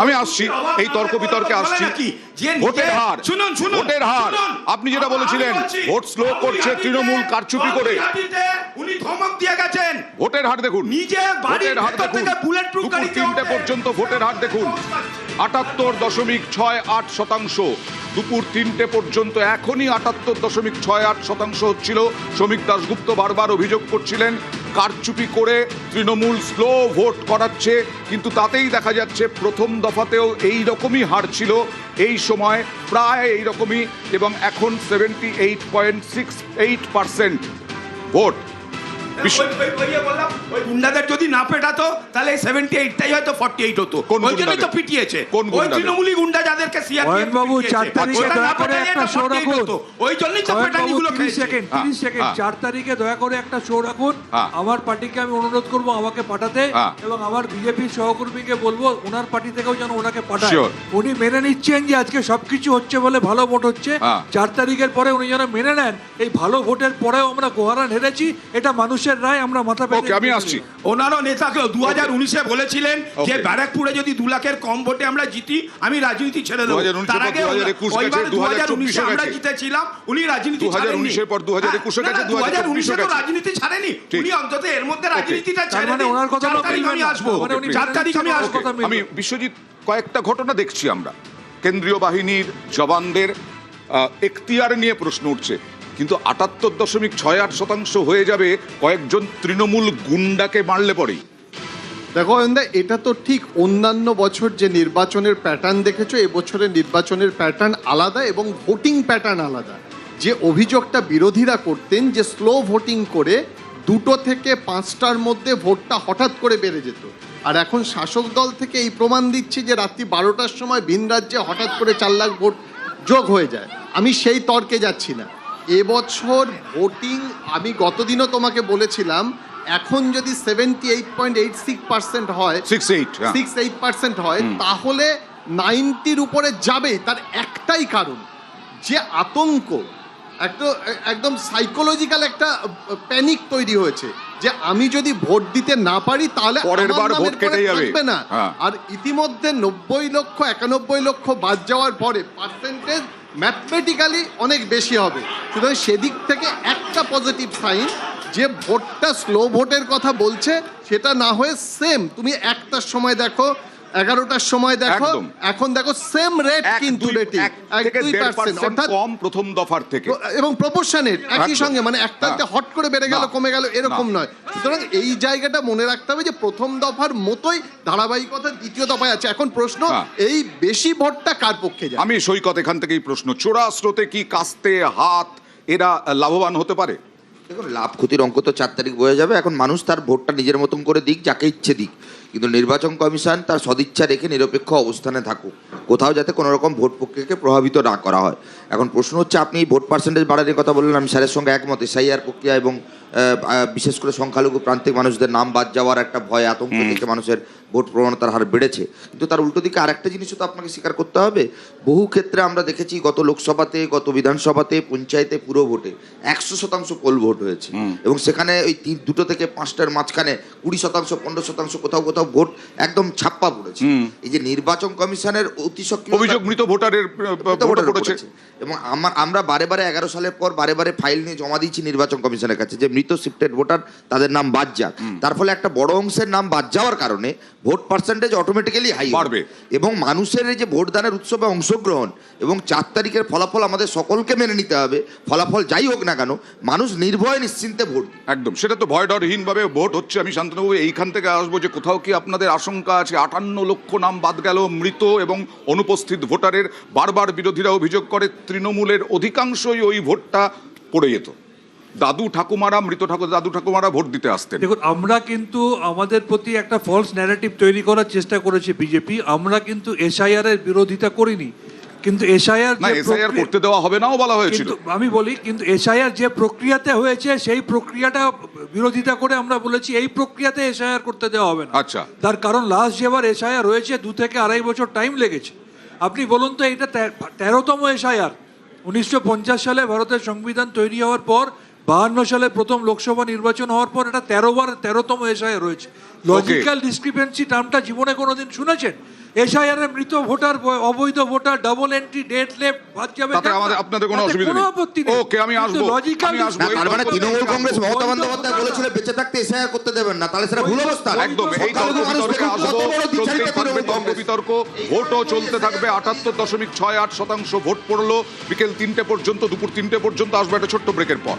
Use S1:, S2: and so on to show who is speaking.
S1: আমি আসছি এই তর্ক বিতর্কে আসছি। ভোটের হার, ভোটের হার, আপনি যেটা বলেছিলেন ভোট স্লো করছে তৃণমূল কারচুপি করে,
S2: উনি ধমক দিয়ে গেছেন।
S1: ভোটের হার দেখুন,
S2: নিজে
S1: ভোটের হার দেখুন,
S2: বুলেট প্রুফ
S1: দুপুর 3টে পর্যন্ত ভোটের হার দেখুন 78.68%। দুপুর 3টে পর্যন্ত এখনই 78.68% হচ্ছিল। শ্রমিক দাশগুপ্ত বারবার অভিযোগ করছিলেন কারচুপি করে তৃণমূল স্লো ভোট করাচ্ছে, কিন্তু তাতেই দেখা যাচ্ছে প্রথম দফাতেও এই রকমই হার ছিল, এই সময় প্রায় এই রকমই, এবং এখন 78.68% ভোট।
S2: গুন্ডাদের যদি না পেটাতো তাহলে 78টাই হয়তো 48 হতো। ওই জন্যই তো পিটিয়েছে ওই তৃণমূলী গুন্ডা যাদেরকে সিআরপিএফ
S3: বাবু 4 তারিখে দয়া করে একটা শো রাখুন।
S2: ওই জন্যই তো পেটানিগুলো
S3: 30 সেকেন্ড 4 তারিখে দয়া করে একটা শো রাখুন। আমার পার্টিকে আমি অনুরোধ করব আমাকে পাঠাতে, এবং আমার বিজেপি সহকর্মীকে বলবো ওনার পার্টি থেকেও যেন ওনাকে পাঠায়। উনি মেনে নিচ্ছেন যে আজকে সবকিছু হচ্ছে বলে ভালো ভোট হচ্ছে, 4 তারিখের পরে উনি যেন মেনে নেন এই ভালো ভোটের পরেও আমরা গোহারান হেরেছি, এটা মানুষের রায়, আমরা মাথা পেতে।
S1: আমি আসছি।
S2: ওনারও নেতাকেও 2019-এ বলেছিলেন যে ব্যারাকপুরে যদি 2 লাখের কম ভোটে আমরা জিতি আমি রাজনীতি ছেড়ে দেবো। তার আগে 2019-এ আমরা জিতেছিলাম, উনি রাজনীতি ছাড়েননি।
S1: 2019-এর পর 2021-এ গেছে,
S2: 2019-এ তো রাজনীতি ছাড়েনি, উনি অন্তত এর মধ্যে রাজনীতিটা ছেড়ে
S3: মানে ওনার কথা
S2: 4 তারিখ আমি আসবো, 4 তারিখ আমি আসবো।
S1: আমি বিশ্বজিৎ কয়েকটা ঘটনা দেখছি আমরা, কেন্দ্রীয় বাহিনীর জওয়ানদের এখতিয়ার নিয়ে প্রশ্ন উঠছে, কিন্তু 78.68% হয়ে যাবে কয়েকজন তৃণমূল গুন্ডাকে মারলে পরেই।
S4: দেখো অয়নদা, এটা তো ঠিক অন্যান্য বছর যে নির্বাচনের প্যাটার্ন দেখেছো, এবছরের নির্বাচনের প্যাটার্ন আলাদা এবং ভোটিং প্যাটার্ন আলাদা। যে অভিযোগটা বিরোধীরা করতেন যে স্লো ভোটিং করে 2 থেকে 5টার মধ্যে ভোটটা হঠাৎ করে বেড়ে যেত, আর এখন শাসক দল থেকে এই প্রমাণ দিচ্ছে যে রাত্রি 12টার সময় ভিন রাজ্যে হঠাৎ করে 4 লাখ ভোট যোগ হয়ে যায়। আমি সেই তর্কে যাচ্ছি না। এবছর ভোটিং আমি গতদিনও তোমাকে বলেছিলাম, এখন যদি 78.86% হয়, 68% হয়, তাহলে 90-র উপরে যাবে। তার একটাই কারণ, যে আতঙ্ক, একদম সাইকোলজিক্যাল একটা প্যানিক তৈরি হয়েছে যে আমি যদি ভোট দিতে না পারি তাহলে
S1: পরের বার ভোট কেটে যাবে
S4: না। আর ইতিমধ্যে 90 লক্ষ 91 লক্ষ বাদ যাওয়ার পরে পার্সেন্টেজ ম্যাথমেটিক্যালি অনেক বেশি হবে। সুতরাং সেদিক থেকে একটা পজিটিভ সাইন যে ভোটটা স্লো ভোটের কথা বলছে সেটা না হয়ে সেম, তুমি 1টার সময় দেখো, 11টার সময় দেখো, এখন দেখো সেম রেট, কিন্তু রেটিং 1-2% অর্থাৎ
S1: কম প্রথম দফার থেকে,
S4: এবং প্রপোর্শনেট একই সঙ্গে, মানে একটাতে হট করে বেড়ে গেল কমে গেল এরকম নয়। সুতরাং এই জায়গাটা মনে রাখতে হবে যে প্রথম দফার মতোই ধারাবাহিকতা দ্বিতীয় দফায় আছে। এখন প্রশ্ন এই বেশি ভোটটা কার পক্ষে যায়।
S1: আমি সৈকত এখান থেকেই প্রশ্ন, চোরা স্রোতে কি কাস্তে হাত এরা লাভবান হতে পারে?
S5: দেখুন, লাভ ক্ষতির অঙ্ক তো 4 তারিখ বোঝা যাবে। এখন মানুষ তার ভোটটা নিজের মতন করে দিক, যাকে ইচ্ছে দিক, কিন্তু নির্বাচন কমিশন তার সদিচ্ছা রেখে নিরপেক্ষ অবস্থানে থাকুক, কোথাও যাতে কোনো রকম ভোট প্রক্রিয়াকে প্রভাবিত না করা হয়। এখন প্রশ্ন হচ্ছে, আপনি ভোট পার্সেন্টেজ বাড়ানোর কথা বললেন, আমি স্যারের সঙ্গে একমত। এসআইআর প্রক্রিয়া এবং বিশেষ করে সংখ্যালঘু প্রান্তিক মানুষদের নাম বাদ যাওয়ার একটা ভয়, আতঙ্ক থেকে মানুষের ভোট প্রবণতার হার বেড়েছে। কিন্তু তার উল্টো দিকে আরেকটা জিনিসও তো আপনাকে স্বীকার করতে হবে, বহু ক্ষেত্রে আমরা দেখেছি গত লোকসভাতে, গত বিধানসভাতে, পঞ্চায়েতে, পুরো ভোটে 100% পোল ভোট হয়েছে, এবং সেখানে ওই 2 থেকে 5টার মাঝখানে 20%, 15%, কোথাও কোথাও ভোট একদম ছাপ্পা পড়েছে। এই যে নির্বাচন কমিশনের অতি সক্রিয়
S1: অভিযোগ মৃত ভোটারের পড়েছে,
S5: এবং আমরা বারে 11 সালের পর বারে ফাইল নিয়ে জমা দিয়েছি নির্বাচন কমিশনের কাছে যে মৃত শিফটেড ভোটার তাদের নাম বাদ যাক। তার ফলে একটা বড় অংশের নাম বাদ যাওয়ার কারণে ভোট পার্সেন্টেজ অটোমেটিক্যালি হাই বাড়বে, এবং মানুষের এই যে ভোটদানের উৎসবে অংশগ্রহণ এবং 4 তারিখের ফলাফল আমাদের সকলকে মেনে নিতে হবে। ফলাফল যাই হোক না কেন, মানুষ নির্ভয়ে নিশ্চিন্তে ভোট,
S1: একদম সেটা তো ভয় ডরহীন ভাবে ভোট হচ্ছে। আমি শান্তনুবাবু এইখান থেকে আসবো যে কোথাও কি আপনাদের আশঙ্কা আছে 58 লক্ষ নাম বাদ গেল মৃত এবং অনুপস্থিত ভোটারের? বারবার বিরোধীরা অভিযোগ করে তৃণমূলের অধিকাংশই ওই ভোটটা পড়ে যেত, দাদু ঠাকুমারা, মৃত দাদু ঠাকুমারা ভোট দিতে আসতেন।
S3: দেখুন, আমরা কিন্তু আমাদের প্রতি একটা ফলস ন্যারেটিভ তৈরি করার চেষ্টা করেছে বিজেপি। আমরা কিন্তু এসআইআর এর বিরোধিতা করিনি, কিন্তু এসআইআর
S1: করতে দেওয়া হবে নাও বলা হয়েছিল।
S3: আমি বলি, কিন্তু এসআইআর যে প্রক্রিয়াতে হয়েছে সেই প্রক্রিয়াটা বিরোধিতা করে আমরা বলেছি এই প্রক্রিয়াতে এসআইআর করতে দেওয়া হবে না।
S1: আচ্ছা,
S3: তার কারণ লাস্ট যেবার এসআইআর হয়েছে 2 থেকে 2.5 বছর টাইম লেগেছে। আপনি বলুন তো, এটা 13তম এসআইআর। 1950 সালে ভারতের সংবিধান তৈরি হওয়ার পর 52 সালে প্রথম লোকসভা নির্বাচন হওয়ার পর এটা 13তম এসআইআর রয়েছে। লজিক্যাল ডিসক্রিপেন্সি টার্মটা জীবনে কোনোদিন শুনেছেন? এসআইআর এর মৃত ভোটার, অবৈধ voter, double entry, dead left বাদ যাবে,
S1: তাতে আপনাদের কোনো অসুবিধা নেই। ওকে, আমি আসবো।
S5: না, তার মানে তৃণমূল কংগ্রেস মমতা বন্দ্যোপাধ্যায় বলেছিল বেঁচে থাকতে এসআইআর করতে দেবেন না, তাহলে সেটা ভুল অবস্থা।
S1: একদম, এই তর্ক বিতর্কে আসবো, চলতেই থাকবে তর্ক বিতর্ক, ভোটও চলতে থাকবে। 78.68% ভোট পড়লো বিকেল 3টে পর্যন্ত, দুপুর 3টে পর্যন্ত। আসবো একটা ছোট্ট ব্রেকের পর।